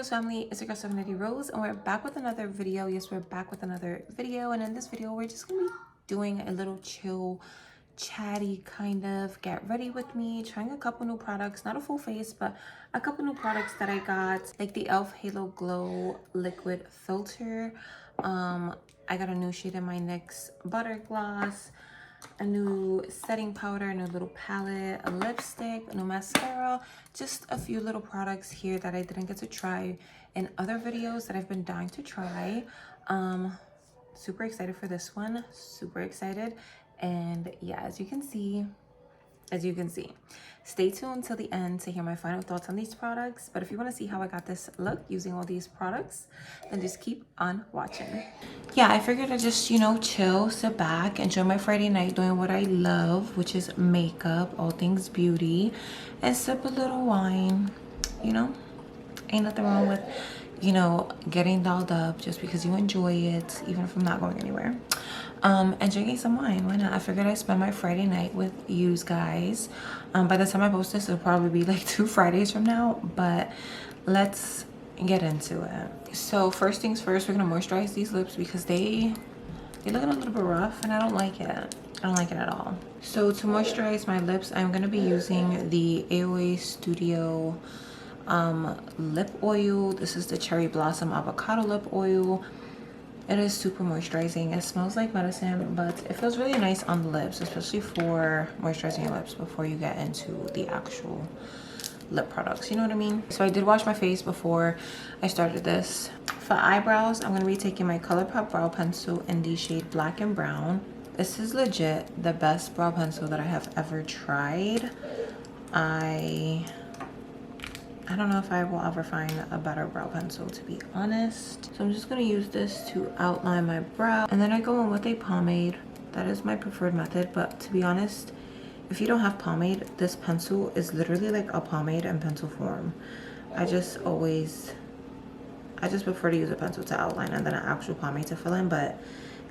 Rose family, it's your girl 780 Rose, and we're back with another video. Yes, we're back with another video, and in this video we're just gonna be doing a little chill, chatty kind of get ready with me, trying a couple new products, not a full face, but a couple new products that I got, like the E.l.F Halo Glow liquid filter. I got a new shade in my NYX butter gloss, a new setting powder, a new little palette, a lipstick, a new mascara, just a few little products here that I didn't get to try in other videos that I've been dying to try. Super excited for this one, super excited. And yeah, as you can see, stay tuned till the end to hear my final thoughts on these products. But if you want to see how I got this look using all these products, then just keep on watching. Yeah, I figured I'd just, you know, chill, sit back, enjoy my Friday night doing what I love, which is makeup, all things beauty, and sip a little wine. You know, ain't nothing wrong with, you know, getting dolled up just because you enjoy it, even if I'm not going anywhere. And drinking some wine. Why not? I figured I'd spend my Friday night with you guys. By the time I post this, it'll probably be like 2 Fridays from now, but let's get into it. So first things first, we're gonna moisturize these lips because they're looking a little bit rough and I don't like it. I don't like it at all. So to moisturize my lips, I'm gonna be using the AOA Studio lip oil. This is the Cherry Blossom Avocado lip oil. It is super moisturizing. It smells like medicine, but it feels really nice on the lips, especially for moisturizing your lips before you get into the actual lip products. You know what I mean? So I did wash my face before I started this. For eyebrows, I'm going to be taking my Colourpop brow pencil in the shade Black and Brown. This is legit the best brow pencil that I have ever tried. I don't know if I will ever find a better brow pencil, to be honest. So I'm just going to use this to outline my brow. And then I go in with a pomade. That is my preferred method. But to be honest, if you don't have pomade, this pencil is literally like a pomade in pencil form. I just prefer to use a pencil to outline and then an actual pomade to fill in. But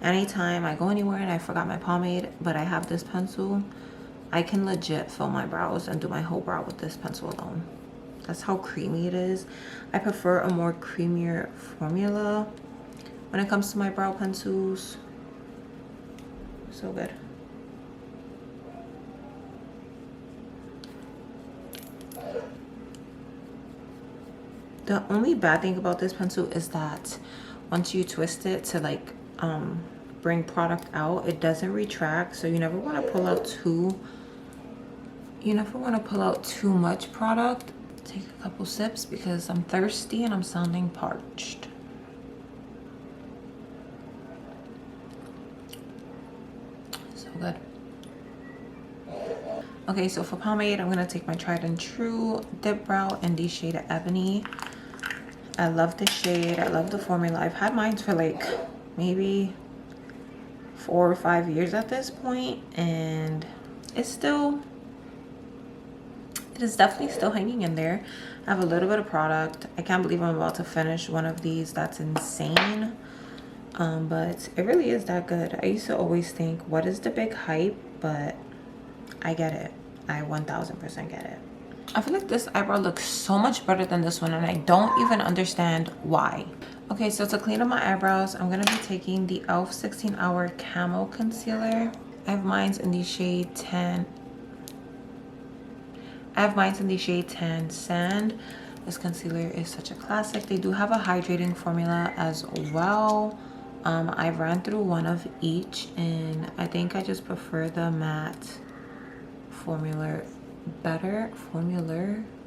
anytime I go anywhere and I forgot my pomade, but I have this pencil, I can legit fill my brows and do my whole brow with this pencil alone. That's how creamy it is. I prefer a more creamier formula when it comes to my brow pencils. So good. The only bad thing about this pencil is that once you twist it to like bring product out, it doesn't retract. So you never want to pull out too much product. Take a couple sips because I'm thirsty and I'm sounding parched. So good. Okay, so for pomade, I'm gonna take my tried and true Dip Brow in the shade of Ebony. I love the shade. I love the formula. I've had mine for like maybe 4 or 5 years at this point, and it is definitely still hanging in there. I have a little bit of product. I can't believe I'm about to finish one of these. That's insane. But it really is that good. I used to always think, what is the big hype? But I get it. I 1000% get it. I feel like this eyebrow looks so much better than this one, and I don't even understand why. Okay, so to clean up my eyebrows, I'm gonna be taking the E.l.F 16 Hour Camo Concealer. I have mine in the shade 10. I have mine in the shade 10 Sand. This concealer is such a classic. They do have a hydrating formula as well. I ran through one of each, and I think I just prefer the matte formula better.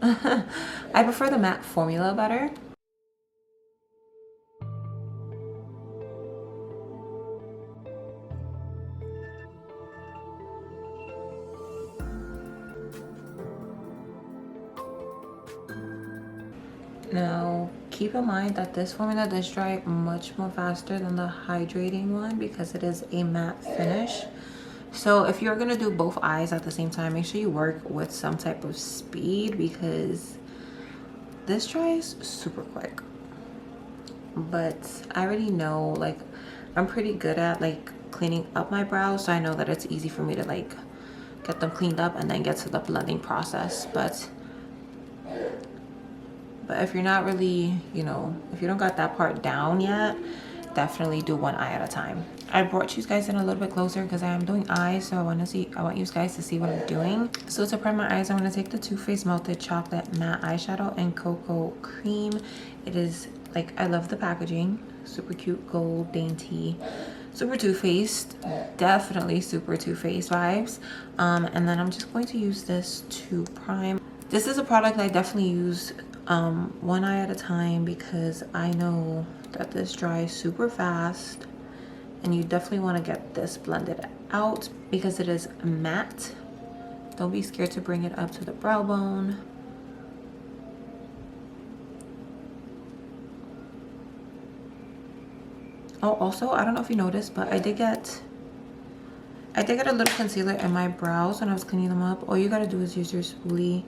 I prefer the matte formula better. Now, keep in mind that this formula does dry much more faster than the hydrating one because it is a matte finish. So if you're gonna do both eyes at the same time, make sure you work with some type of speed because this dries super quick. But I already know, like, I'm pretty good at like cleaning up my brows, so I know that it's easy for me to like get them cleaned up and then get to the blending process. But But if you're not really, you know, if you don't got that part down yet, definitely do one eye at a time. I brought you guys in a little bit closer because I am doing eyes, so I want you guys to see what I'm doing. So to prime my eyes, I'm going to take the Too Faced Melted Chocolate Matte Eyeshadow in Cocoa Cream. It is like, I love the packaging, super cute, gold, dainty, super Too Faced, definitely super Too Faced vibes. And then I'm just going to use this to prime. This is a product I definitely use one eye at a time because I know that this dries super fast, and you definitely want to get this blended out because it is matte. Don't be scared to bring it up to the brow bone. Oh, also, I don't know if you noticed, but I did get a little concealer in my brows when I was cleaning them up. All you gotta do is use your spoolie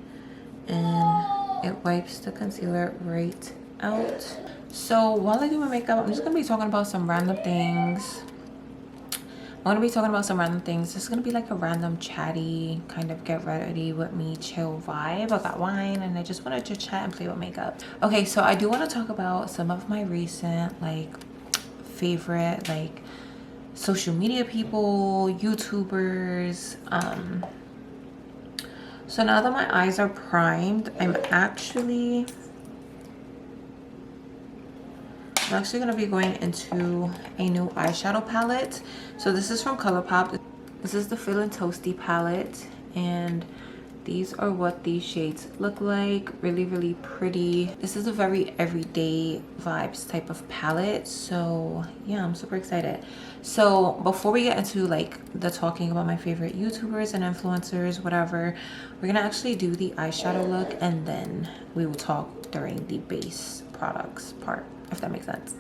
and it wipes the concealer right out. So while I do my makeup, I'm just gonna be talking about some random things. This is gonna be like a random chatty kind of get ready with me chill vibe. I got wine and I just wanted to chat and play with makeup. Okay, so I do want to talk about some of my recent like favorite like social media people, YouTubers. So now that my eyes are primed, I'm actually gonna be going into a new eyeshadow palette. So this is from Colourpop. This is the Feelin' Toasty palette, and these are what these shades look like. Really, really pretty. This is a very everyday vibes type of palette. So yeah, I'm super excited. So before we get into like the talking about my favorite YouTubers and influencers, whatever, we're gonna actually do the eyeshadow look, and then we will talk during the base products part, if that makes sense.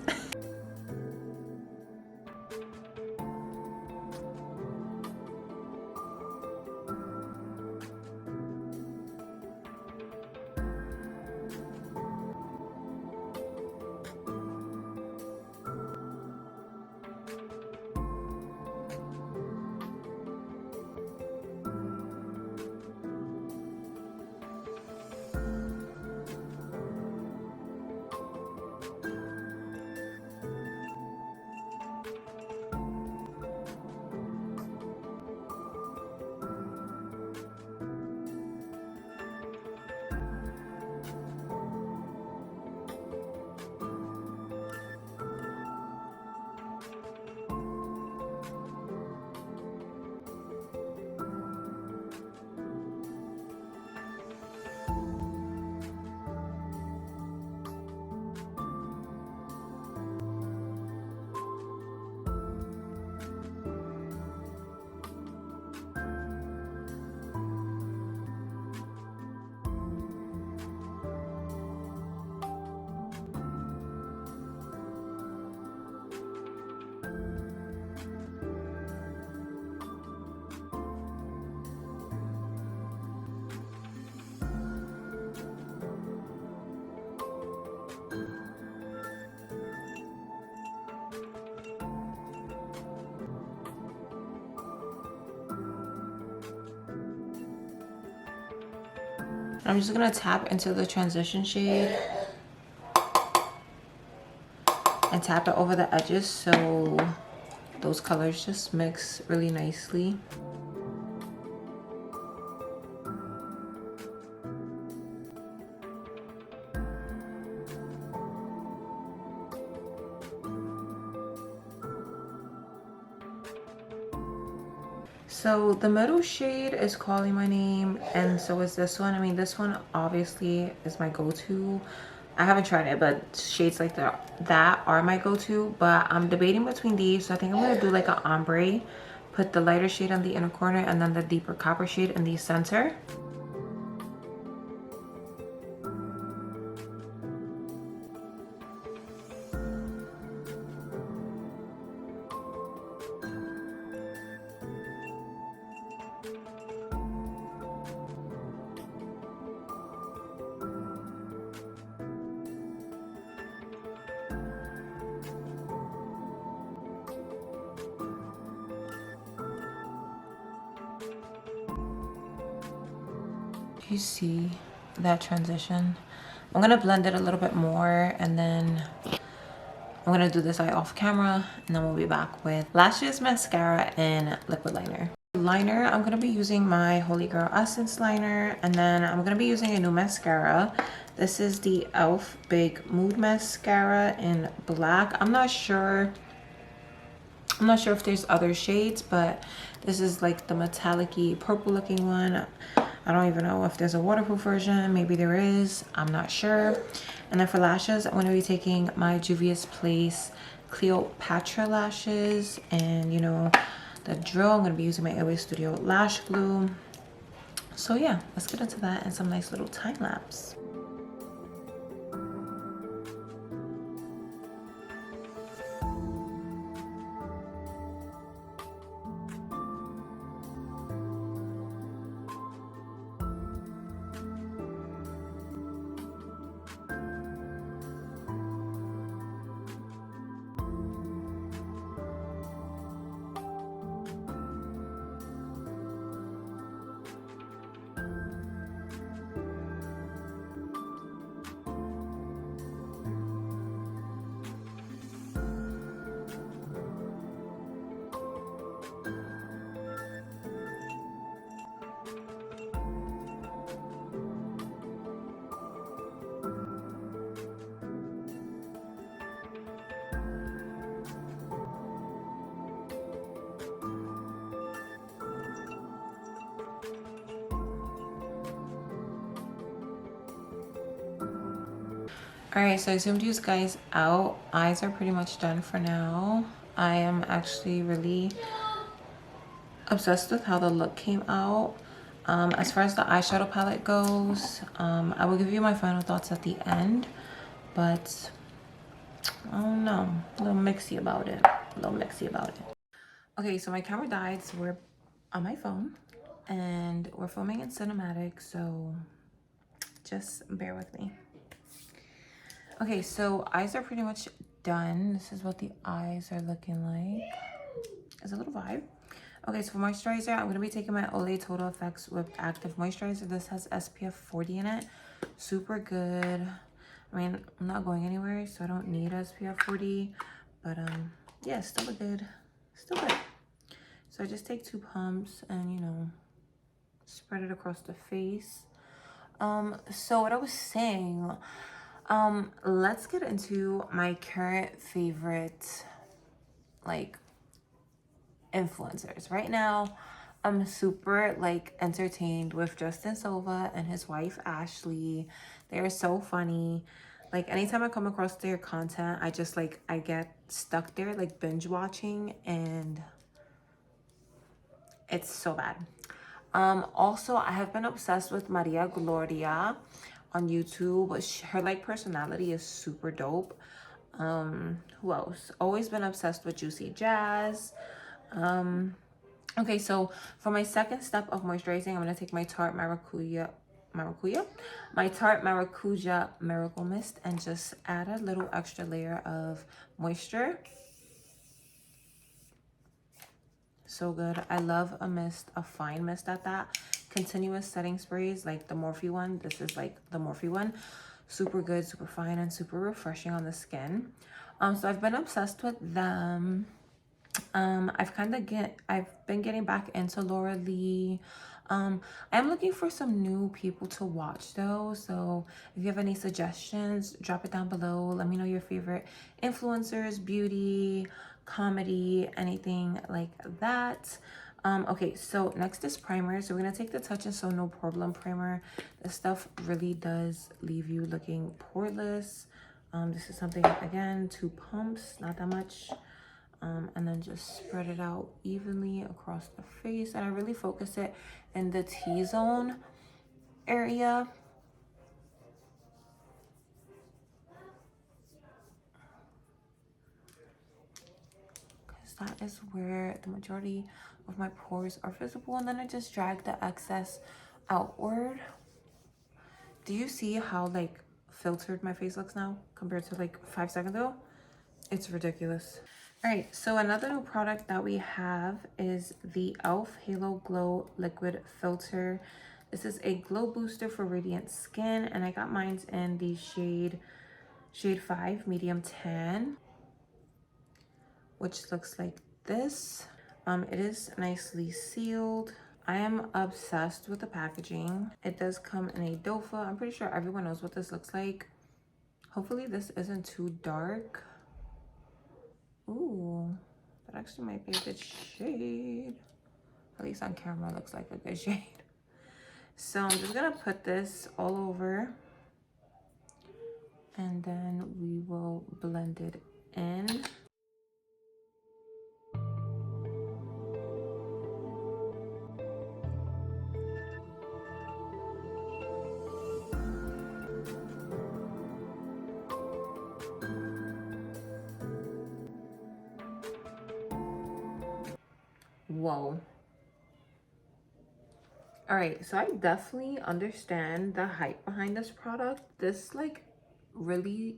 I'm just gonna tap into the transition shade and tap it over the edges so those colors just mix really nicely. So the middle shade is Calling My Name, and so is this one. I mean, this one obviously is my go-to. I haven't tried it, but shades like that are my go-to. But I'm debating between these, so I think I'm gonna do like an ombre. Put the lighter shade on the inner corner and then the deeper copper shade in the center. You see that transition? I'm gonna blend it a little bit more, and then I'm gonna do this eye off camera, and then we'll be back with lashes, mascara, and liquid liner. Liner, I'm gonna be using my Holy Grail Essence liner, and then I'm gonna be using a new mascara. This is the E.l.F. Big Mood Mascara in black. I'm not sure if there's other shades, but this is like the metallic-y purple looking one. I don't even know if there's a waterproof version. Maybe there is. I'm not sure. And then for lashes, I'm going to be taking my Juvia's Place Cleopatra lashes. And you know the drill. I'm going to be using my Airways Studio Lash Glue. So yeah, let's get into that and some nice little time lapse. All right, so I zoomed you guys out. Eyes are pretty much done for now. I am actually really obsessed with how the look came out. As far as the eyeshadow palette goes, I will give you my final thoughts at the end, but I don't know, a little mixy about it. Okay, so my camera died, so we're on my phone, and we're filming in cinematic, so just bear with me. Okay, so eyes are pretty much done. This is what the eyes are looking like. It's a little vibe. Okay, so for moisturizer, I'm going to be taking my Olay Total Effects Whipped Active Moisturizer. This has SPF 40 in it. Super good. I mean, I'm not going anywhere, so I don't need SPF 40. But, yeah, still good. Still good. So I just take 2 pumps and, you know, spread it across the face. So what I was saying, let's get into my current favorite, like, influencers. Right now, I'm super like entertained with Justin Silva and his wife Ashley. They're so funny. Like anytime I come across their content, I just like I get stuck there like binge watching, and it's so bad. Also I have been obsessed with Maria Gloria on YouTube. Her like personality is super dope. Who else? Always been obsessed with Juicy Jazz. Okay, so for my second step of moisturizing, I'm going to take my Tarte Maracuja Miracle Mist and just add a little extra layer of moisture. So good. I love a mist, a fine mist at that. Continuous setting sprays like the Morphe one. This is like the Morphe one. Super good, super fine, and super refreshing on the skin. So I've been obsessed with them. I've been getting back into Laura Lee. I'm looking for some new people to watch though, so if you have any suggestions, drop it down below. Let me know your favorite influencers, beauty, comedy, anything like that. Okay, so next is primer. So we're gonna take the Touch and So No Problem primer. This stuff really does leave you looking poreless. This is something, again, 2 pumps, not that much. And then just spread it out evenly across the face, and I really focus it in the T-zone area. Because that is where the majority of my pores are visible, and then I just drag the excess outward. Do you see how like filtered my face looks now compared to like 5 seconds ago? It's ridiculous. All right, so another new product that we have is the E.l.F. Halo Glow Liquid Filter. This is a glow booster for radiant skin, and I got mine in the shade 5 medium tan, which looks like this. It is nicely sealed. I am obsessed with the packaging. It does come in a dofa. I'm pretty sure everyone knows what this looks like. Hopefully this isn't too dark. Ooh, that actually might be a good shade. At least on camera, it looks like a good shade. So I'm just gonna put this all over, and then we will blend it in. Whoa. All right, so I definitely understand the hype behind this product. This like really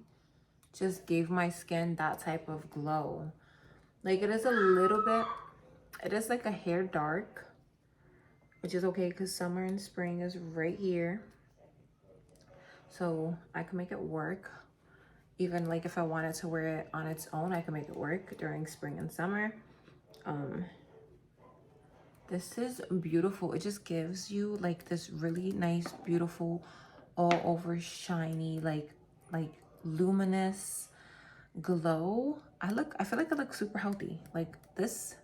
just gave my skin that type of glow. Like it is a little bit, it is like a hair dark, which is okay because summer and spring is right here. So I can make it work. Even like if I wanted to wear it on its own, I can make it work during spring and summer. This is beautiful. It just gives you like this really nice, beautiful, all over shiny, like luminous glow. I feel like I look super healthy. Like this,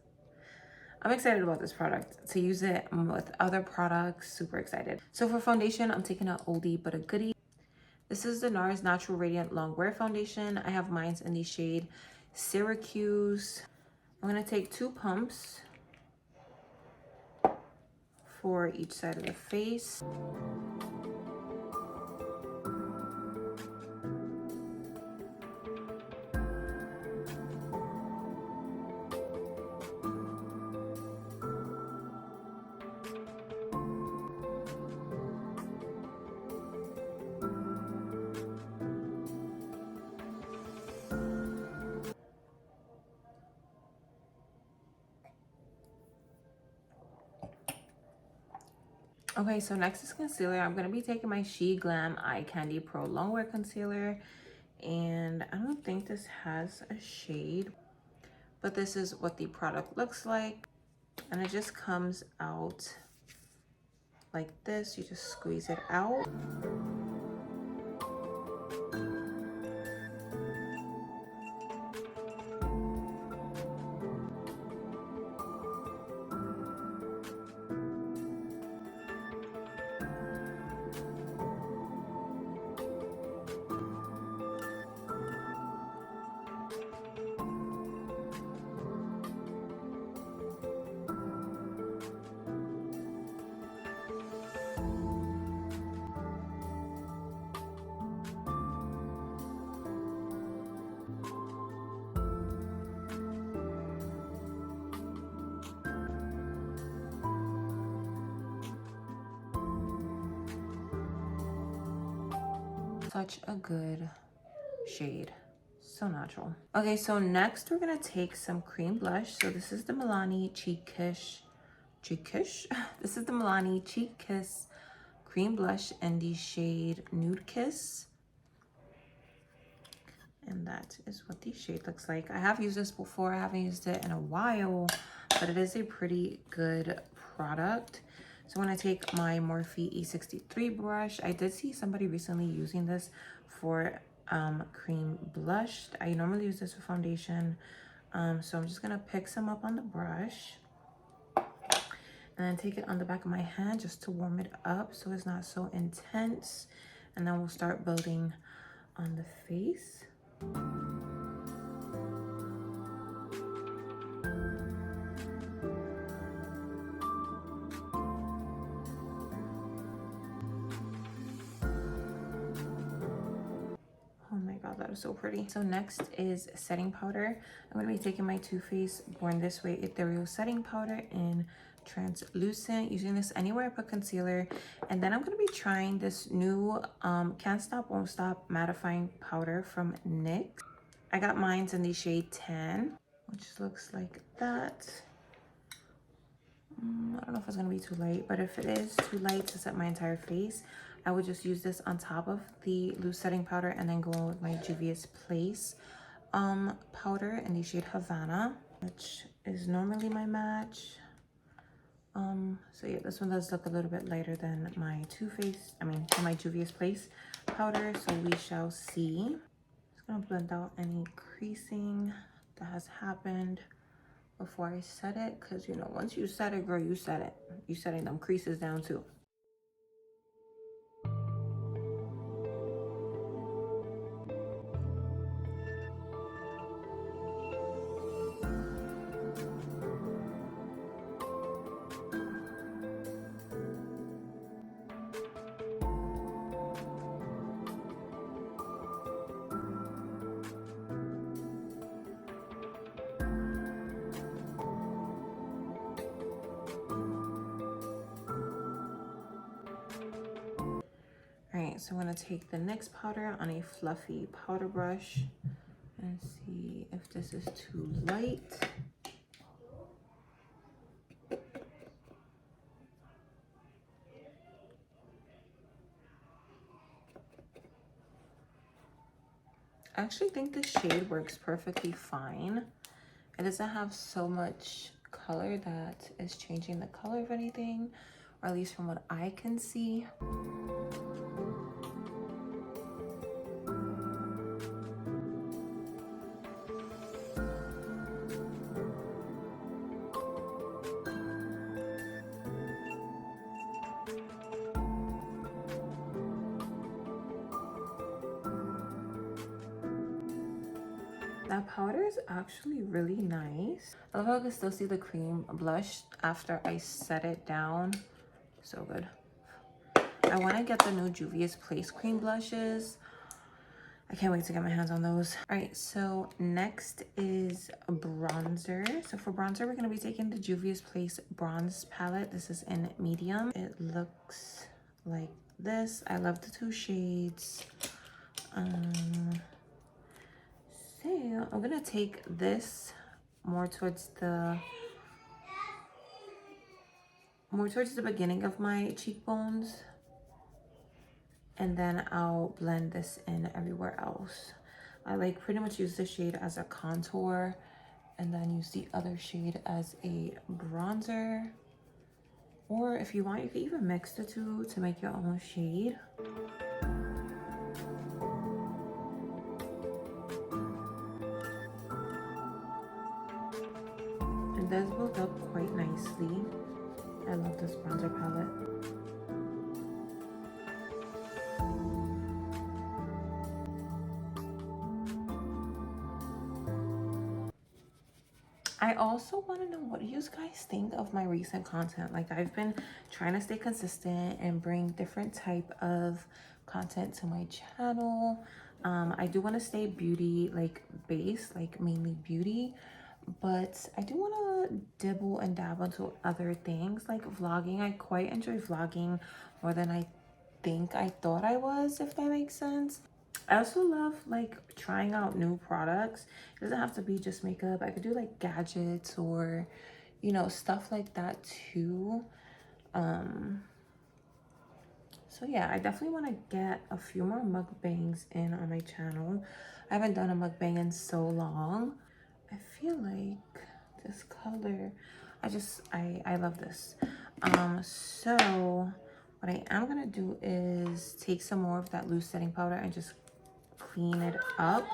I'm excited about this product. To use it with other products, super excited. So for foundation, I'm taking an oldie but a goodie. This is the NARS Natural Radiant Longwear Foundation. I have mine in the shade Syracuse. I'm gonna take 2 pumps for each side of the face. Okay, so next is concealer. I'm gonna be taking my Sheglam Eye Candy Pro Longwear Concealer, and I don't think this has a shade, but this is what the product looks like, and it just comes out like this. You just squeeze it out. Such a good shade, so natural. Okay, so next we're gonna take some cream blush. So this is the Milani Cheek Kiss. This is the Milani Cheek Kiss cream blush in the shade Nude Kiss, and that is what the shade looks like. I have used this before. I haven't used it in a while, but it is a pretty good product. So I'm gonna take my Morphe E63 brush. I did see somebody recently using this for cream blush. I normally use this for foundation. So I'm just gonna pick some up on the brush and then take it on the back of my hand just to warm it up so it's not so intense. And then we'll start building on the face. Oh my god, that is so pretty. So next is setting powder. I'm gonna be taking my Too Faced Born This Way Ethereal Setting Powder in translucent, using this anywhere I put concealer. And then I'm gonna be trying this new Can't Stop Won't Stop mattifying powder from NYX. I got mine in the shade Tan, which looks like that. I don't know if it's gonna be too light, but if it is too light to set my entire face, I would just use this on top of the loose setting powder and then go in with my Juvia's Place powder in the shade Havana, which is normally my match. So yeah, this one does look a little bit lighter than my my Juvia's Place powder, so we shall see. Just gonna blend out any creasing that has happened before I set it, because you know, once you set it, girl, you set it. You setting them creases down too. All right, so I'm gonna take the NYX powder on a fluffy powder brush and see if this is too light. I actually think the shade works perfectly fine. It doesn't have so much color that is changing the color of anything, or at least from what I can see. That powder is actually really nice. I love how I can still see the cream blush after I set it down. So good. I want to get the new Juvia's Place cream blushes. I can't wait to get my hands on those. All right, so next is bronzer. So for bronzer, we're gonna be taking the Juvia's Place bronze palette. This is in medium. It looks like this. I love the two shades. So I'm gonna take this more towards the beginning of my cheekbones, and then I'll blend this in everywhere else. I like pretty much use this shade as a contour and then use the other shade as a bronzer. Or if you want, you can even mix the two to make your own shade. It does build up quite nicely. I love this bronzer palette. I also want to know, what do you guys think of my recent content? Like, I've been trying to stay consistent and bring different type of content to my channel. I do want to stay beauty like base, like mainly beauty, but I do want to dibble and dabble into other things like vlogging. I quite enjoy vlogging more than I think I thought I was, if that makes sense. I also love like trying out new products. It doesn't have to be just makeup. I could do like gadgets or, you know, stuff like that too. So yeah, I definitely want to get a few more mukbangs in on my channel. I haven't done a mukbang in so long. I feel like this color, I love this. So what I am gonna do is take some more of that loose setting powder and just clean it up.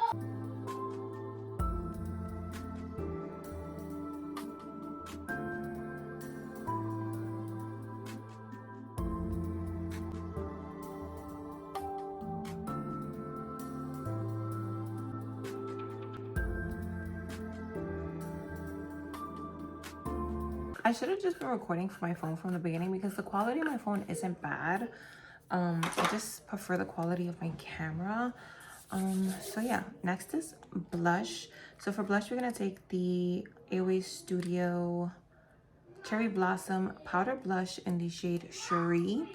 I should have just been recording from my phone from the beginning because the quality of my phone isn't bad. I just prefer the quality of my camera. So yeah, next is blush. So for blush, we're gonna take the Airways Studio Cherry Blossom Powder Blush in the shade Cherie,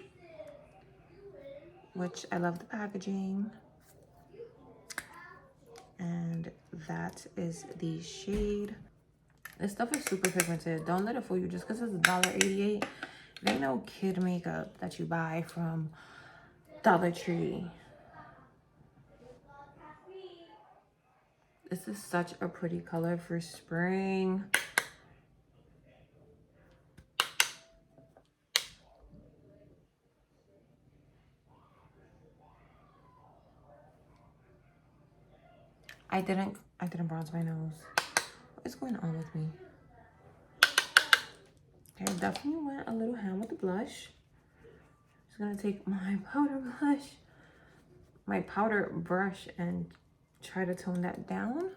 which I love the packaging. And that is the shade. This stuff is super pigmented. Don't let it fool you. Just because it's $1.88, it ain't no kid makeup that you buy from Dollar Tree. This is such a pretty color for spring. I didn't bronze my nose. What is going on with me? Okay, I definitely went a little ham with the blush. Just gonna take my powder brush and try to tone that down,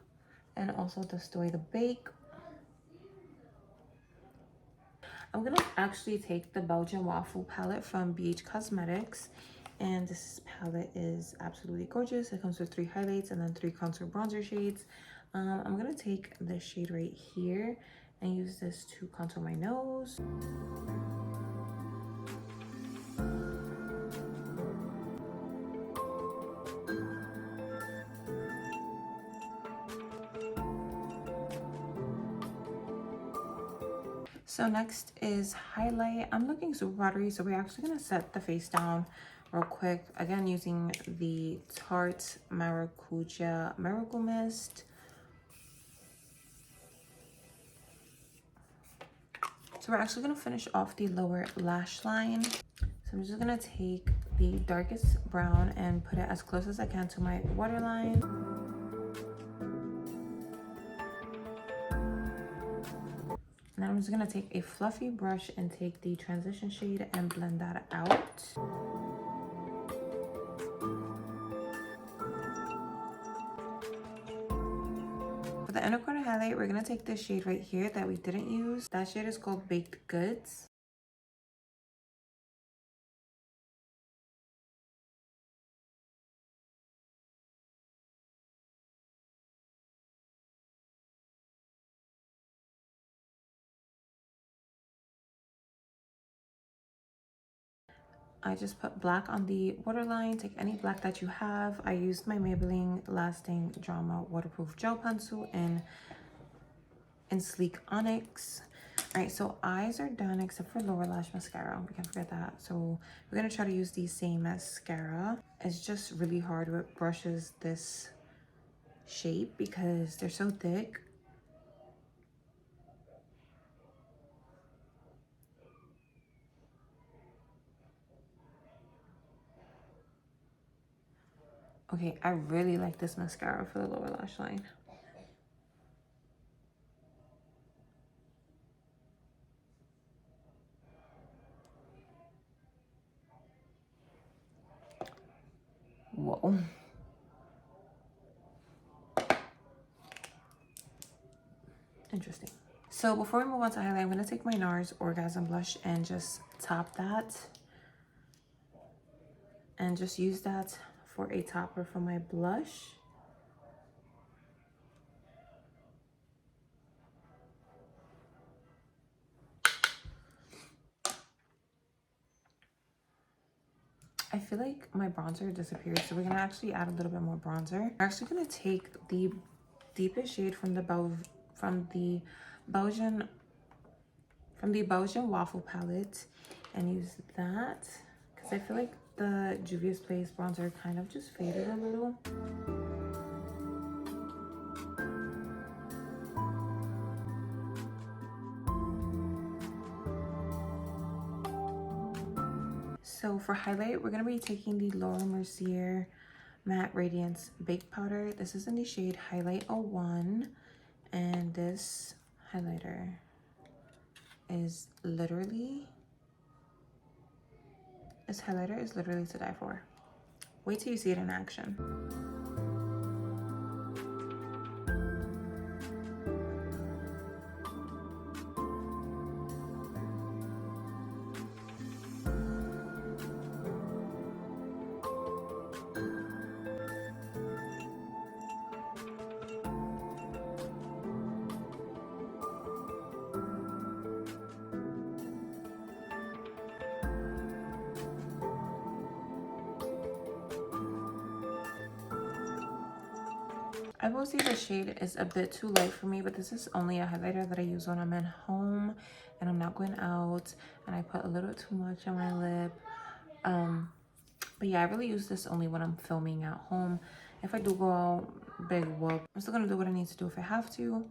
and also destroy the bake. I'm gonna actually take the Belgian Waffle palette from BH Cosmetics, and this palette is absolutely gorgeous. It comes with 3 highlights and then 3 contour bronzer shades. I'm gonna take this shade right here and use this to contour my nose. So next is highlight. I'm looking super powdery, so we're actually gonna set the face down real quick. Again, using the Tarte Maracuja Miracle Mist. So we're actually gonna finish off the lower lash line. So I'm just gonna take the darkest brown and put it as close as I can to my waterline. And I'm just gonna take a fluffy brush and take the transition shade and blend that out. For the inner corner highlight, we're gonna take this shade right here that we didn't use. That shade is called Baked Goods. I just put black on the waterline. Take any black that you have. I used my Maybelline Lasting Drama Waterproof Gel Pencil in Sleek Onyx. All right, so eyes are done except for lower lash mascara. We can't forget that. So we're gonna try to use the same mascara. It's just really hard with brushes this shape because they're so thick. Okay, I really like this mascara for the lower lash line. Whoa. Interesting. So before we move on to highlight, I'm gonna take my NARS Orgasm Blush and just top that. And just use that for a topper for my blush. I feel like my bronzer disappeared, so we're gonna actually add a little bit more bronzer. We're actually gonna take the deepest shade from the Belgian Waffle palette and use that because I feel like the Juvia's Place bronzer kind of just faded a little. So for highlight, we're gonna be taking the Laura Mercier Matte Radiance Baked Powder. This is in the shade Highlight 01, and this highlighter is literally, to die for. Wait till you see it in action. I will say the shade is a bit too light for me, but this is only a highlighter that I use when I'm at home and I'm not going out, and I put a little too much on my lip. But yeah, I really use this only when I'm filming at home. If I do go out, big whoop. I'm still gonna do what I need to do if I have to.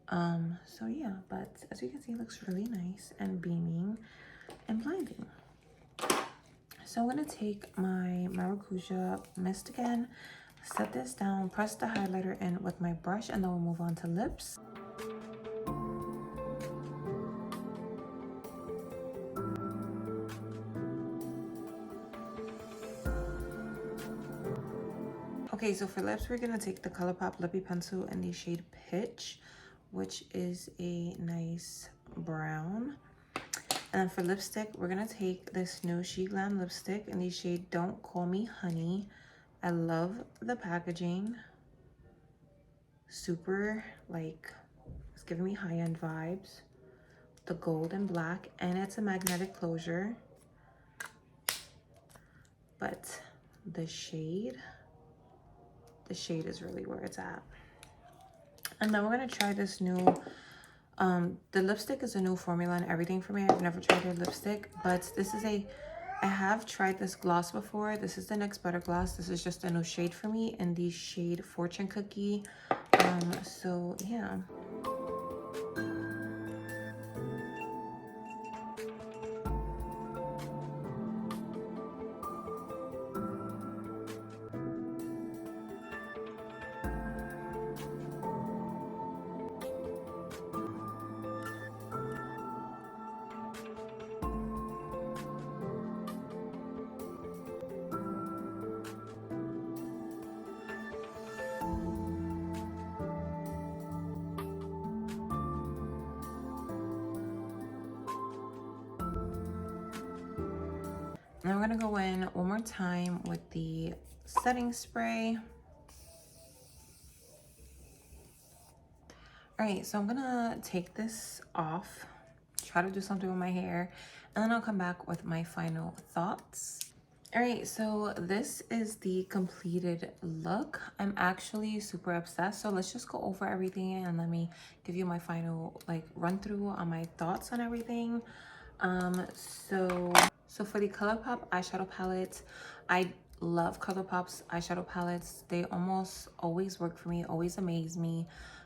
So yeah, but as you can see, it looks really nice and beaming and blinding. So I'm gonna take my Maracuja mist again, set this down, press the highlighter in with my brush, and then we'll move on to lips. Okay, so for lips, we're gonna take the Colourpop Lippy Pencil in the shade Pitch, which is a nice brown. And then for lipstick, we're gonna take this new Sheglam lipstick in the shade Don't Call Me Honey. I love the packaging. Super, like, it's giving me high-end vibes. The gold and black, and it's a magnetic closure. But the shade is really where it's at. And then we're gonna try this new, the lipstick is a new formula and everything for me. I've never tried their lipstick, but this is I have tried this gloss before. This is the NYX Butter Gloss. This is just a new shade for me in the shade Fortune Cookie. So yeah. Now we're gonna go in one more time with the setting spray. All right, so I'm gonna take this off, try to do something with my hair, and then I'll come back with my final thoughts. All right, so this is the completed look. I'm actually super obsessed, so let's just go over everything and let me give you my final like run through on my thoughts on everything. So for the Colourpop eyeshadow palette, I love Colourpop's eyeshadow palettes. They almost always work for me, always amaze me.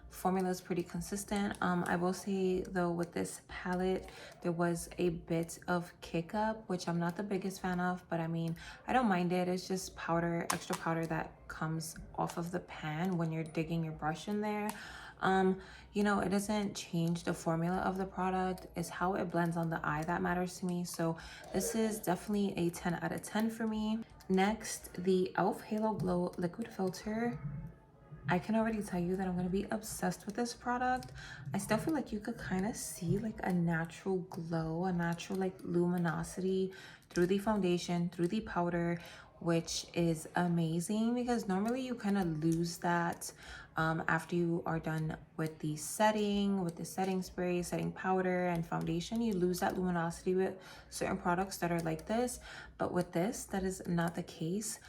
Formula is pretty consistent. I will say though, with this palette, there was a bit of kick up, which I'm not the biggest fan of, but I mean, I don't mind it. It's just powder, extra powder that comes off of the pan when you're digging your brush in there. You know, it doesn't change the formula of the product. It's how it blends on the eye that matters to me. So this is definitely a 10 out of 10 for me. Next, the E.l.F. Halo Glow Liquid Filter. I can already tell you that I'm going to be obsessed with this product. I still feel like you could kind of see like a natural glow, a natural like luminosity through the foundation, through the powder, which is amazing because normally you kind of lose that after you are done with the setting spray, setting powder, and foundation. You lose that luminosity with certain products that are like this, but with this, that is not the case.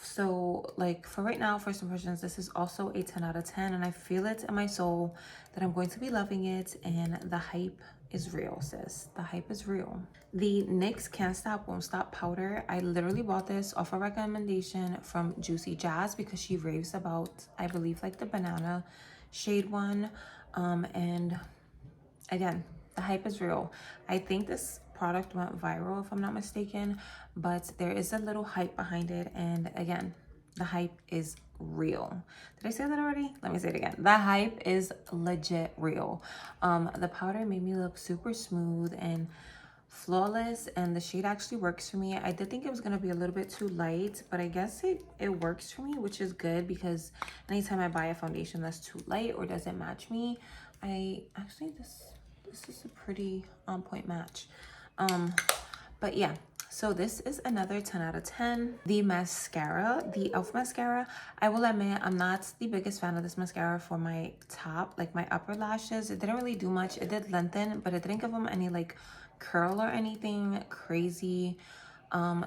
So like for right now, first impressions, this is also a 10 out of 10, and I feel it in my soul that I'm going to be loving it, and the hype is real, sis. The hype is real. The NYX Can't Stop Won't Stop powder, I literally bought this off a recommendation from Juicy Jazz because she raves about, I believe, like the banana shade one. And again, the hype is real. I think this product went viral if I'm not mistaken, but there is a little hype behind it, and again, the hype is real. Did I say that already? Let me say it again. The hype is legit real. The powder made me look super smooth and flawless, and the shade actually works for me. I did think it was going to be a little bit too light, but I guess it works for me, which is good because anytime I buy a foundation that's too light or doesn't match me, I actually this is a pretty on point match. But yeah, so this is another 10 out of 10. The mascara, the E.l.F. mascara, I will admit I'm not the biggest fan of this mascara for my top, like my upper lashes. It didn't really do much. It did lengthen, but it didn't give them any like curl or anything crazy.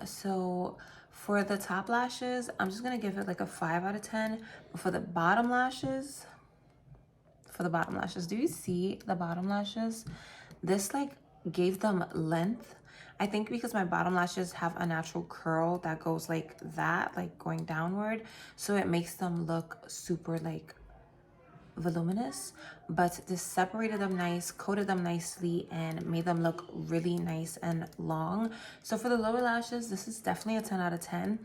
So For the top lashes, I'm just gonna give it like a 5 out of 10. But for the bottom lashes, do you see the bottom lashes? This like gave them length. I think because my bottom lashes have a natural curl that goes like that, like going downward. So it makes them look super like voluminous, but this separated them nice, coated them nicely, and made them look really nice and long. So for the lower lashes, this is definitely a 10 out of 10.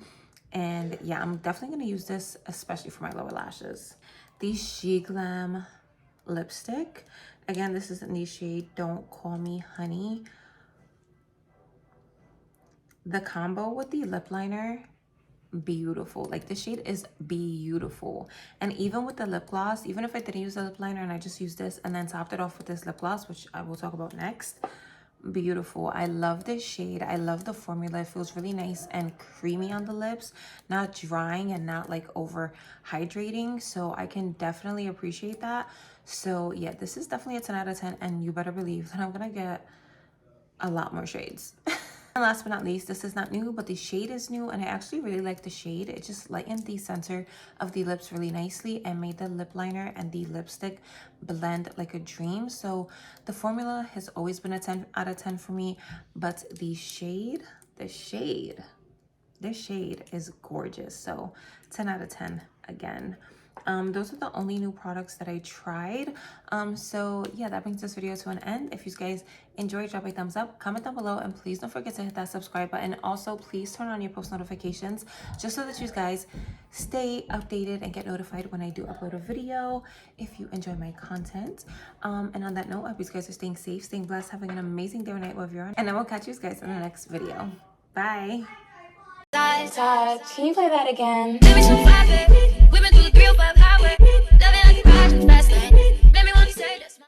And yeah, I'm definitely gonna use this, especially for my lower lashes. The Sheglam lipstick. Again, this is in the shade Don't Call Me Honey. The combo with the lip liner, beautiful. Like the shade is beautiful. And even with the lip gloss, even if I didn't use the lip liner and I just used this and then topped it off with this lip gloss, which I will talk about next, beautiful. I love this shade. I love the formula. It feels really nice and creamy on the lips, not drying and not like over hydrating. So I can definitely appreciate that. So yeah, this is definitely a 10 out of 10, and you better believe that I'm gonna get a lot more shades. And last but not least, this is not new, but the shade is new, and I actually really like the shade. It just lightened the center of the lips really nicely and made the lip liner and the lipstick blend like a dream. So the formula has always been a 10 out of 10 for me, but the shade, this shade is gorgeous. So 10 out of 10 again. Those are the only new products that I tried. So yeah, that brings this video to an end. If you guys enjoyed, drop a thumbs up, comment down below, and please don't forget to hit that subscribe button. Also, please turn on your post notifications just so that you guys stay updated and get notified when I do upload a video if you enjoy my content. And on that note, I hope you guys are staying safe, staying blessed, having an amazing day or night wherever you're on, and I will catch you guys in the next video. Bye. Can you play that again?